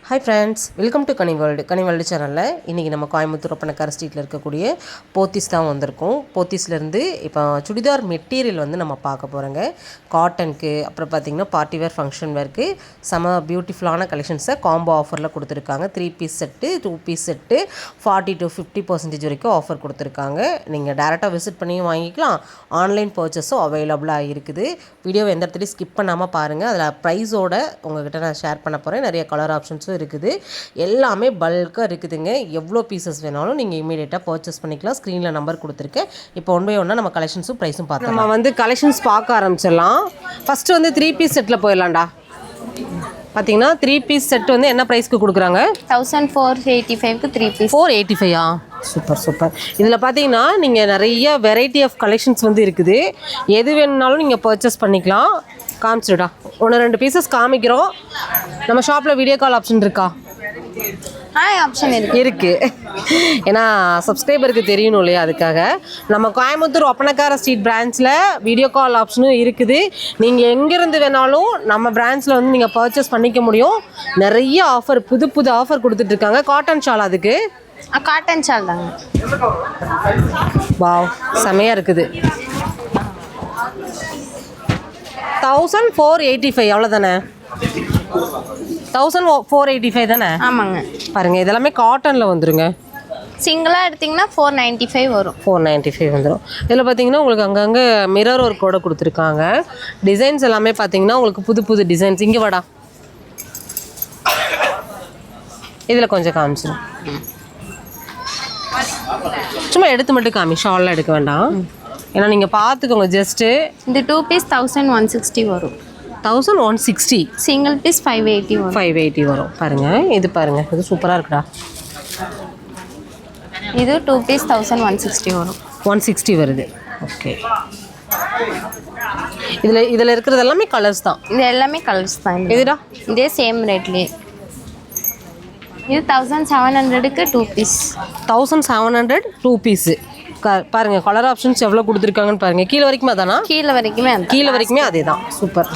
Hi friends, welcome to Kani World சேனலில் இன்றைக்கி நம்ம கோயம்புத்தூர் ஒப்பனக்கார ஸ்ட்ரீட்டில் இருக்கக்கூடிய போத்தீஸ் தான் வந்திருக்கோம். போத்தீஸ்லேருந்து இப்போ சுடிதார் மெட்டீரியல் வந்து நம்ம பார்க்க போகிறோங்க. காட்டனுக்கு அப்புறம் பார்த்திங்கன்னா பார்ட்டி வேர் ஃபங்க்ஷன் வேர்க்கு செம பியூட்டிஃபுல்லான கலெக்ஷன்ஸை காம்போ ஆஃபரில் கொடுத்துருக்காங்க. 3 piece set 2 piece set 40 to 50% வரைக்கும் ஆஃபர் கொடுத்துருக்காங்க. நீங்கள் டேரெக்டாக விசிட் பண்ணியும் வாங்கிக்கலாம், ஆன்லைன் பர்ச்சேஸும் அவைலபிளாக இருக்குது. வீடியோவை எந்த இடத்துலையும் ஸ்கிப் பண்ணாமல் பாருங்கள். அதில் ப்ரைஸோட உங்கள்கிட்ட நான் ஷேர் பண்ண போகிறேன். நிறைய கலர் ஆப்ஷன்ஸும் இருக்குது. எல்லாமே பல்காக இருக்குதுங்க. எவ்வளோ பீசஸ் வேணாலும் நீங்கள் இமீடியட்டாக பர்ச்சேஸ் பண்ணிக்கலாம். ஸ்க்ரீனில் நம்பர் கொடுத்துருக்கேன். இப்போ ஒன் பை ஒன்னாக நம்ம கலெக்ஷன்ஸும் ப்ரைஸும் பார்த்தோம். நம்ம வந்து கலெக்ஷன்ஸ் பார்க்க ஆரம்பிச்சிடலாம். ஃபஸ்ட்டு வந்து 3 பீஸ் செட்டில் போயிடலாம்டா. பார்த்தீங்கன்னா 3 பீஸ் செட் வந்து என்ன ப்ரைஸ்க்கு கொடுக்குறாங்க? 1485க்கு 3 பீஸ். 485 super super. இதில் பார்த்தீங்கன்னா நீங்கள் நிறைய வெரைட்டி ஆஃப் கலெக்ஷன்ஸ் வந்து இருக்குது. எது வேணுனாலும் நீங்கள் பர்ச்சேஸ் பண்ணிக்கலாம். காமிச்சிடுடா, 1-2 பீசஸ் காமிக்கிறோம். நம்ம ஷாப்பில் வீடியோ கால் ஆப்ஷன் இருக்கா? ஆப்ஷன் இருக்குது. ஏன்னா சப்ஸ்கிரைபருக்கு தெரியணும் இல்லையா, அதுக்காக. நம்ம கோயம்புத்தூர் ஒப்பனக்கார ஸ்ட்ரீட் பிரான்ச்சில் வீடியோ கால் ஆப்ஷனும் இருக்குது. நீங்கள் எங்கேருந்து வேணாலும் நம்ம பிரான்ச்சில் வந்து நீங்கள் பர்ச்சேஸ் பண்ணிக்க முடியும். நிறைய ஆஃபர், புது புது ஆஃபர் கொடுத்துட்ருக்காங்க. காட்டன் ஷால், அதுக்கு காட்டன் ஷால் தாங்க. வாவ், செமையாக இருக்குது. 1485 அவ்வளோதானே? 1485 தானே? ஆமாங்க. பாருங்கள், இதெல்லாமே காட்டனில் வந்துருங்க. சிங்கிளாக எடுத்திங்கன்னா 495 வரும். 495 வந்துடும். இதில் பார்த்தீங்கன்னா உங்களுக்கு அங்கங்கே மிரர் ஒர்க்கோட கொடுத்துருக்காங்க. டிசைன்ஸ் எல்லாமே பார்த்தீங்கன்னா உங்களுக்கு புது புது டிசைன்ஸ். இங்கே வாடா, இதில் கொஞ்சம் காமிச்சிடும். சும்மா எடுத்து மட்டும் காமி, ஷால்லாம் எடுக்க வேண்டாம். ஏன்னா நீங்கள் பார்த்துக்கோங்க. ஜஸ்ட்டு இந்த 2 பீஸ் 1160 வரும். 1160. சிங்கிள் பீஸ் 580 வரும். 580 வரும். பாருங்கள், இது பாருங்கள், இது சூப்பராக இருக்குடா. இது 2 பீஸ் 1160 வரும். 160 வருது. ஓகே. இதில் இருக்கிறது எல்லாமே கலர்ஸ் தான். இது எல்லாமே கலர்ஸ் தான். இதுடா, இதே சேம் ரேட்லேயே. இது 1700க்கு 2 பீஸ். 1700 2 பீஸு. பாருங்கள், கலர் ஆப்ஷன்ஸ் எவ்வளோ கொடுத்துருக்காங்கன்னு பாருங்கள். கீழே வரைக்குமே அதானா? கீழே வரைக்குமே அதே தான். சூப்பர்.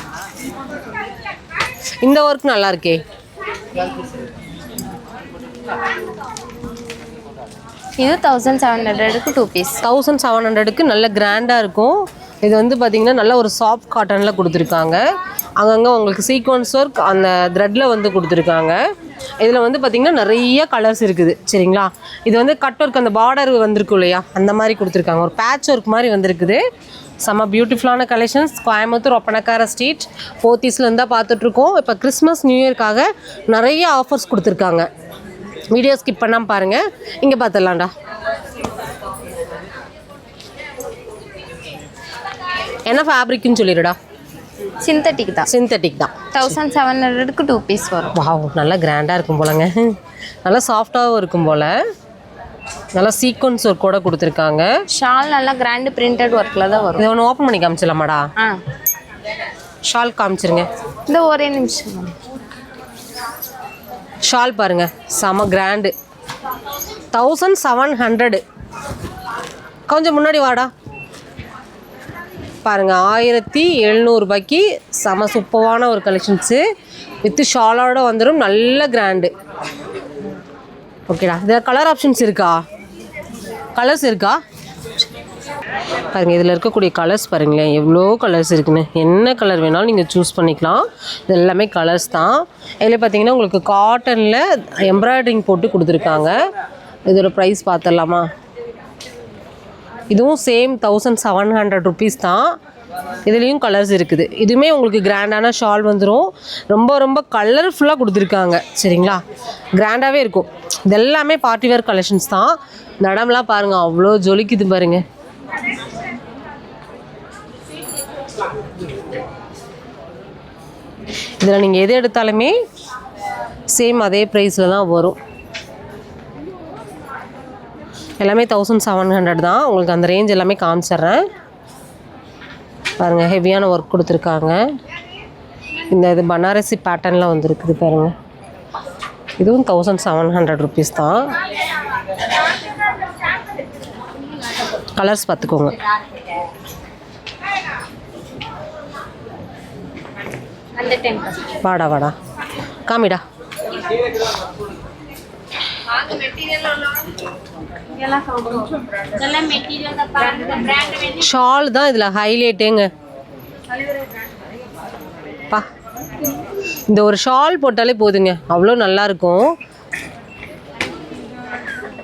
இந்த ஒர்க் நல்லா இருக்கே. இது 1700க்கு 2 பீஸ். 1700க்கு நல்ல கிராண்டாக இருக்கும். இது வந்து பார்த்திங்கன்னா நல்ல ஒரு சாஃப்ட் காட்டனில் கொடுத்துருக்காங்க. அங்கங்கே உங்களுக்கு சீக்வன்ஸ் ஒர்க் அந்த த்ரெட்டில் வந்து கொடுத்துருக்காங்க. இதில் வந்து பார்த்திங்கன்னா நிறைய கலர்ஸ் இருக்குது. சரிங்களா? இது வந்து கட் ஒர்க், அந்த பார்டர் வந்திருக்கும் இல்லையா, அந்த மாதிரி கொடுத்துருக்காங்க. ஒரு பேட்ச் ஒர்க் மாதிரி வந்திருக்குது. செம்ம பியூட்டிஃபுல்லான கலெக்ஷன்ஸ். கோயம்புத்தூர் ஒப்பனக்கார ஸ்ட்ரீட் போத்தீஸ்லேருந்து தான் பார்த்துட்ருக்கோம். இப்போ கிறிஸ்மஸ் நியூ இயர்க்காக நிறைய ஆஃபர்ஸ் கொடுத்துருக்காங்க. வீடியோ ஸ்கிப் பண்ணாமல் பாருங்கள். இங்கே பார்த்துடலாம்டா. என்ன ஃபேப்ரிக்னு சொல்லிடுடா. சிந்தட்டிக் தான். 1700க்கு 2 பீஸ் வரும். வாவ், நல்லா கிராண்டாக இருக்கும் போலங்க. நல்லா சாஃப்டாகவும் இருக்கும் போல். நல்லா சீக்வன்ஸ் ஒர்க் கூட கொடுத்துருக்காங்க. ஷால் நல்லா கிராண்ட் பிரிண்டட் ஒர்க்கில் தான் வரும். இதை ஒன்று ஓப்பன் பண்ணி காமிச்சிடலாமாடா? ஷால் காமிச்சிருங்க. இந்த ஒரே நிமிஷம். ஷால் பாருங்கள், செம கிராண்டு. 1700. கொஞ்சம் முன்னாடி வாடா. பாருங்கள், 1700 ரூபாய்க்கு செம சூப்பரான ஒரு கலெக்ஷன்ஸு. வித்து ஷாலோட வந்துடும். நல்ல கிராண்டு. ஓகேடா. இதில் கலர் ஆப்ஷன்ஸ் இருக்கா? கலர்ஸ் இருக்கா? பாருங்கள், இதில் இருக்கக்கூடிய கலர்ஸ் பாருங்களேன், எவ்வளோ கலர்ஸ் இருக்குன்னு. என்ன கலர் வேணாலும் நீங்கள் சூஸ் பண்ணிக்கலாம். இது எல்லாமே கலர்ஸ் தான். இதில் பார்த்தீங்கன்னா உங்களுக்கு காட்டனில் எம்ப்ராய்டரிங் போட்டு கொடுத்துருக்காங்க. இதோட ப்ரைஸ் பார்த்துடலாமா? இதுவும் சேம் 1700 ருபீஸ் தான். இதுலேயும் கலர்ஸ் இருக்குது. இதுவுமே உங்களுக்கு கிராண்டான ஷால் வந்துடும். ரொம்ப ரொம்ப கலர்ஃபுல்லாக கொடுத்துருக்காங்க. சரிங்களா? கிராண்டாகவே இருக்கும். இது எல்லாமே பார்ட்டி வேர் கலெக்ஷன்ஸ் தான். இந்த இடம்லாம் பாருங்கள், அவ்வளோ ஜொலிக்குது பாருங்கள். இதில் நீங்கள் எது எடுத்தாலுமே சேம் அதே ப்ரைஸில் தான் வரும். எல்லாமே 1700 தான். உங்களுக்கு அந்த ரேஞ்ச் எல்லாமே காமிச்சிட்றேன். பாருங்கள், ஹெவியான ஒர்க் கொடுத்துருக்காங்க. இது பனாரசி பேட்டர்னில் வந்துருக்குது பாருங்கள். இதுவும் 1700 ருபீஸ் தான். கலர்ஸ் பார்த்துக்கோங்க. வாடா வாடா, காமிடா. ஷால் தான் இதில் ஹைலைட்டுங்க. பா இந்த ஒரு ஷால் போட்டாலே போதுங்க, அவ்வளோ நல்லாயிருக்கும்.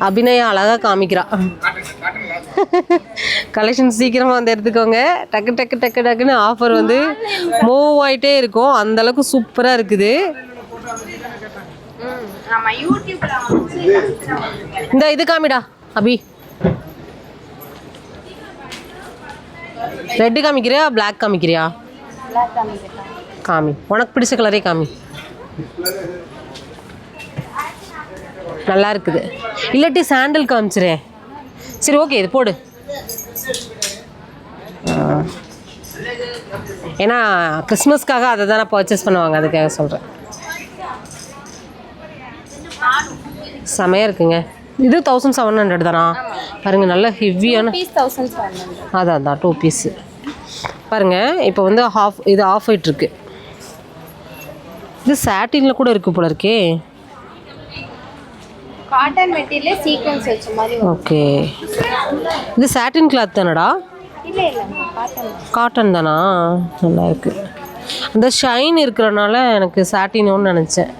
அபிநயா அழகாக காமிக்கிறா. கலெக்ஷன் சீக்கிரமாக வந்து எடுத்துக்கோங்க. டக்கு டக்கு டக்கு டக்குன்னு ஆஃபர் வந்து மூவ் ஆகிட்டே இருக்கும். அந்தளவுக்கு சூப்பராக இருக்குது. இந்த இது காமிடா அபி. Red காமிக்கிறியா black காமிக்கிறியா? காமி, உனக்கு பிடிச்ச கலரே காமி. நல்லா இருக்குது. இல்லாட்டி சாண்டல் காமிச்சிரேன். சரி ஓகே இது போடு. ஏன்னா கிறிஸ்மஸ்க்காக அதை தானே பர்ச்சேஸ் பண்ணுவாங்க, அதுக்காக சொல்கிறேன். செமையாக இருக்குங்க. இது 1700 தானா? பாருங்கள் நல்ல ஹெவியான. அதான் 2 பீஸு பாருங்கள். இப்போ வந்து இது ஆஃப் ஆகிட்டுருக்கு. இது சாட்டினில் கூட இருக்குது போல இருக்கே. காட்டன் மெட்டீரியல் சீக்வென்ஸ் வச்ச மாதிரி. ஓகே, இது சாட்டின் கிளாத் தானடா? இல்லை இல்லை காட்டன். காட்டன் தானா? நல்லா இருக்கு. அந்த ஷைன் இருக்கிறனால எனக்கு சாட்டினோன்னு நினச்சேன்.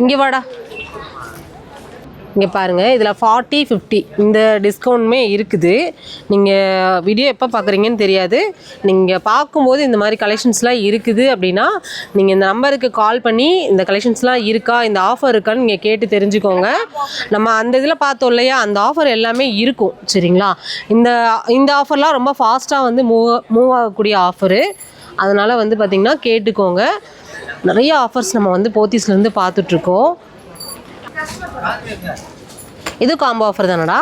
இங்கே வாடா. இங்கே பாருங்கள், இதில் 40, 50 இந்த டிஸ்கவுண்ட்டுமே இருக்குது. நீங்கள் வீடியோ எப்போ பார்க்குறீங்கன்னு தெரியாது. நீங்கள் பார்க்கும்போது இந்த மாதிரி கலெக்ஷன்ஸ்லாம் இருக்குது அப்படின்னா நீங்கள் இந்த நம்பருக்கு கால் பண்ணி இந்த கலெக்ஷன்ஸ்லாம் இருக்கா, இந்த ஆஃபர் இருக்கான்னு நீங்கள் கேட்டு தெரிஞ்சுக்கோங்க. நம்ம அந்த இதில் பார்த்தோம் இல்லையா, அந்த ஆஃபர் எல்லாமே இருக்கும். சரிங்களா? இந்த ஆஃபர்லாம் ரொம்ப ஃபாஸ்ட்டாக வந்து மூவ் ஆகக்கூடிய ஆஃபரு. அதனால் வந்து பார்த்திங்கன்னா கேட்டுக்கோங்க. நிறைய ஆஃபர்ஸ் நம்ம வந்து போத்தீஸ்லேருந்து பார்த்துட்ருக்கோம். இது காம்போ ஆஃபர் தானடா?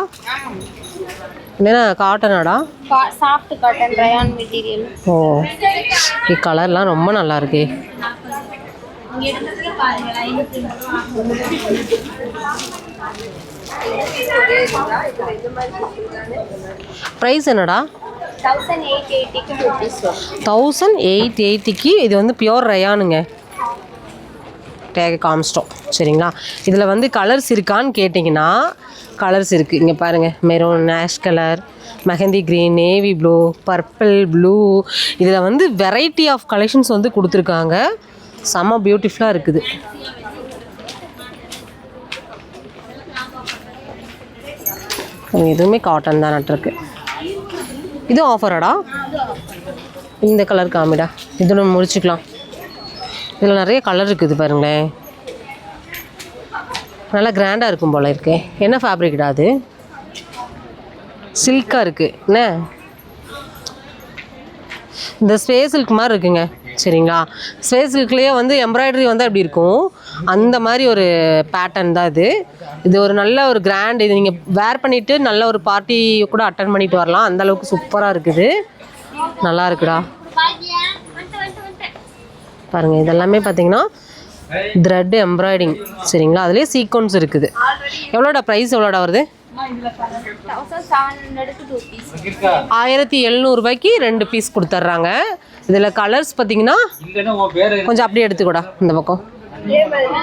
இல்லைன்னா காட்டனாடா? Soft cotton rayon material. ஓ, இந்த கலர்லாம் ரொம்ப நல்லா இருக்கு. ப்ரைஸ் என்னடா? 1880க்கு. இது வந்து பியோர் ரயானுங்க. டேக் காமிச்சிட்டோம். சரிங்களா? இதில் வந்து கலர்ஸ் இருக்கான்னு கேட்டிங்கன்னா கலர்ஸ் இருக்குது. இங்கே பாருங்கள், maroon, ash colour, mehndi green, navy blue, purple, blue. இதில் வந்து வெரைட்டி ஆஃப் கலெக்ஷன்ஸ் வந்து கொடுத்துருக்காங்க. செம்ம பியூட்டிஃபுல்லாக இருக்குது. எதுவுமே காட்டன் தான் நட்டுருக்கு. இது ஆஃபராடா? இந்த கலர் காமிடா. இது நம்ம முடிச்சுக்கலாம். இதில் நிறைய கலர் இருக்குது பாருங்களேன். நல்லா கிராண்டாக இருக்கும் போல் இருக்கு. என்ன ஃபேப்ரிக்டா அது? சில்காக இருக்குது என்ன? இந்த ஸ்பேஸ் சில்க் மாதிரி இருக்குங்க. சரிங்களா? ஸ்பேஸ் சில்க்லேயே வந்து எம்ப்ராய்டரி வந்து அப்படி இருக்கும். அந்த மாதிரி ஒரு பேட்டர்ன் தான் இது. இது ஒரு நல்ல ஒரு கிராண்ட். இது நீங்கள் வேர் பண்ணிவிட்டு நல்ல ஒரு பார்ட்டி கூட அட்டன் பண்ணிட்டு வரலாம். அந்தளவுக்கு சூப்பராக இருக்குது. நல்லா இருக்குடா. பாருங்கள், இதெல்லாமே பார்த்தீங்கன்னா த்ரெட் எம்ப்ராய்டிங். சரிங்களா? அதுலேயே சீக்வன்ஸ் இருக்குது. எவ்வளோடா ப்ரைஸ்? எவ்வளோடா வருது? 1700 2 பீஸ் கொடுத்துட்றாங்க. இதில் கலர்ஸ் பார்த்தீங்கன்னா கொஞ்சம் அப்படியே எடுத்துக்கூடா இந்த பக்கம்.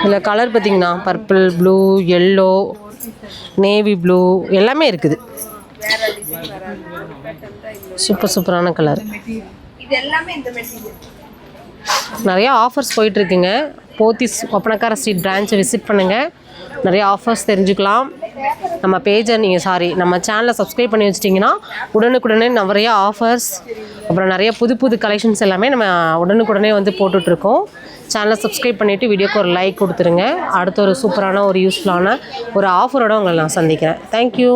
இதில் கலர் பார்த்தீங்கன்னா purple, blue, yellow, navy blue எல்லாமே இருக்குது. சூப்பரான கலர். நிறையா ஆஃபர்ஸ் போயிட்டுருக்குங்க. போத்தீஸ் ஒப்பனக்கார ஸ்ட்ரீட் பிரான்ச்சை விசிட் பண்ணுங்கள். நிறைய ஆஃபர்ஸ் தெரிஞ்சுக்கலாம். நம்ம பேஜை நம்ம சேனலை சப்ஸ்கிரைப் பண்ணி வச்சிட்டிங்கன்னா உடனுக்குடனே நிறைய ஆஃபர்ஸ், அப்புறம் நிறைய புது கலெக்ஷன்ஸ் எல்லாமே நம்ம உடனுக்குடனே வந்து போட்டுட்ருக்கோம். சேனலை சப்ஸ்கிரைப் பண்ணிவிட்டு வீடியோக்கு ஒரு லைக் கொடுத்துருங்க. அடுத்த ஒரு சூப்பரான ஒரு யூஸ்ஃபுல்லான ஒரு ஆஃபரோடு உங்களை நான் சந்திக்கிறேன். தேங்க்யூ.